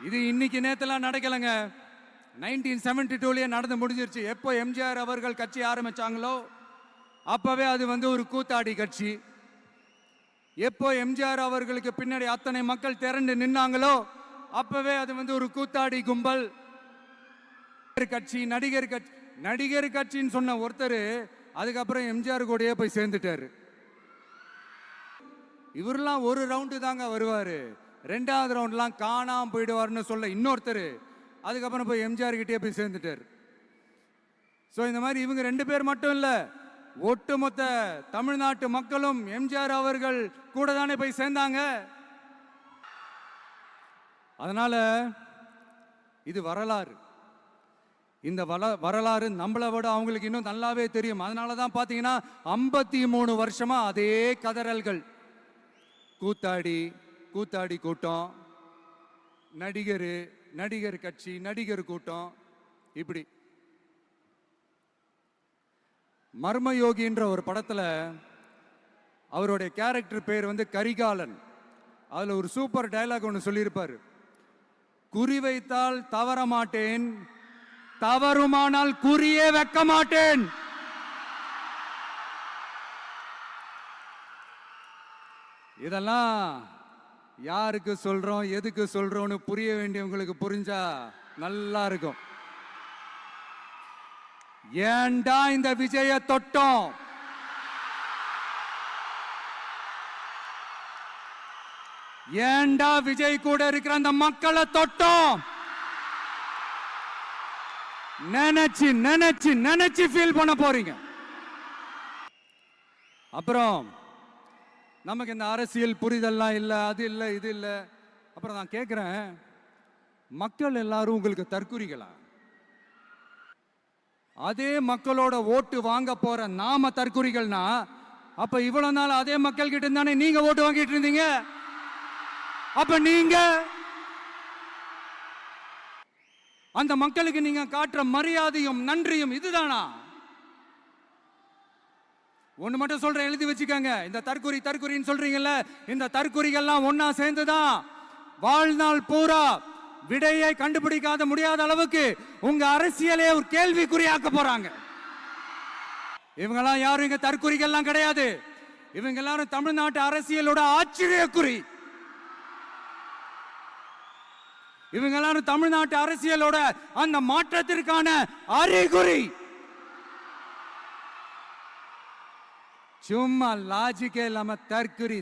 இது இன்னைக்கு நேத்தெல்லாம் நடக்கலைங்க. 1972லயே நடந்து முடிஞ்சிருச்சு. எப்போ எம்ஜிஆர் அவர்கள் கட்சி ஆரம்பிச்சாங்களோ அப்பவே அது ஒரு கூத்தாடி கட்சி. எப்போ எம்ஜிஆர் அவர்களுக்கு பின்னாடி அத்தனை மக்கள் திரண்டு நின்னாங்களோ அப்பவே அது ஒரு கூத்தாடி கும்பல் கட்சி. நடிகர் கட்சின்னு சொன்ன ஒருத்தர் அதுக்கப்புறம் எம்ஜிஆர் கூடயே போய் சேர்ந்துட்டாரு. இவரெல்லாம் ஒரு ரவுண்டு தாங்க வருவாரு, ரெண்டாவது ரவுண்ட்லாம் காணாம போயிடுவார்னு சொல்ல இன்னொருத்தர் அதுக்கப்புறம் போய் எம்ஜிஆர் கிட்டே போய் சேர்ந்துட்டார். ஸோ இந்த மாதிரி இவங்க ரெண்டு பேர் மட்டும் இல்லை, ஒட்டுமொத்த தமிழ்நாட்டு மக்களும் எம்ஜிஆர் அவர்கள் கூட தானே போய் சேர்ந்தாங்க. அதனால இது வரலாறு. இந்த வரலாறு நம்மளை விட அவங்களுக்கு இன்னும் நல்லாவே தெரியும். அதனால தான் பார்த்தீங்கன்னா 53 வருஷமா அதே கதறல்கள். கூத்தாடி கூட்டம், நடிகர் கட்சி, நடிகர் கூட்டம், இப்படி. மர்மயோகின்ற ஒரு படத்துல அவருடைய கேரக்டர் பேர் கரிகாலன். அதுல ஒரு சூப்பர் டயலாக் ஒன்று சொல்லியிருப்பாரு. குறி வைத்தால் தவற மாட்டேன், தவறுமானால் குறியே வைக்க மாட்டேன். இதெல்லாம் யாருக்கு சொல்றோம், எதுக்கு சொல்றோம்னு புரிய வேண்டியவங்களுக்கு புரிஞ்சா நல்லா இருக்கும். ஏண்டா இந்த விஜய தொட்டோம், ஏண்டா விஜய் கூட இருக்கிற அந்த மக்களை தொட்டோம் நினைச்சு நினைச்சு நினைச்சு ஃபீல் பண்ண போறீங்க. அப்புறம் நமக்கு இந்த அரசியல் புரிதல்லாம் இல்லை, அது இல்லை, இது இல்லை. அப்புறம் நான் கேட்குறேன், மக்கள் எல்லாரும் உங்களுக்கு தற்குறிகளா? அதே மக்களோட ஓட்டு வாங்க போற நாம தற்குறிகள்னா அப்ப இவ்வளவு நாள் அதே மக்கள் கிட்ட இருந்தானே நீங்க ஓட்டு வாங்கிட்டு இருந்தீங்க. அப்ப நீங்க அந்த மக்களுக்கு நீங்க காட்டுற மரியாதையும் நன்றியும் இதுதானா? ஒண்ணு மட்டும் சொல்றேன், எழுதி வச்சுக்கோங்க. இந்த தற்குறின்னு சொல்றீங்கல்ல, இந்த தற்குறிகள்லாம் ஒன்னா சேர்ந்துதான் வாழ்நாள் பூரா விடையை கண்டுபிடிக்காத முடியாத அளவுக்கு உங்க அரசியலே ஒரு கேள்விக்குறியாக்க போறாங்க. இவங்கெல்லாம் யாரும் இங்க தற்குறிகள்லாம் கிடையாது. இவங்க எல்லாரும் தமிழ்நாட்டு அரசியலோட ஆச்சரியக்குறி. இவங்க எல்லாரும் தமிழ்நாட்டு அரசியலோட அந்த மாற்றத்திற்கான அறிகுறி. சும்மா லாஜிக்கே இல்லாம தற்குறி.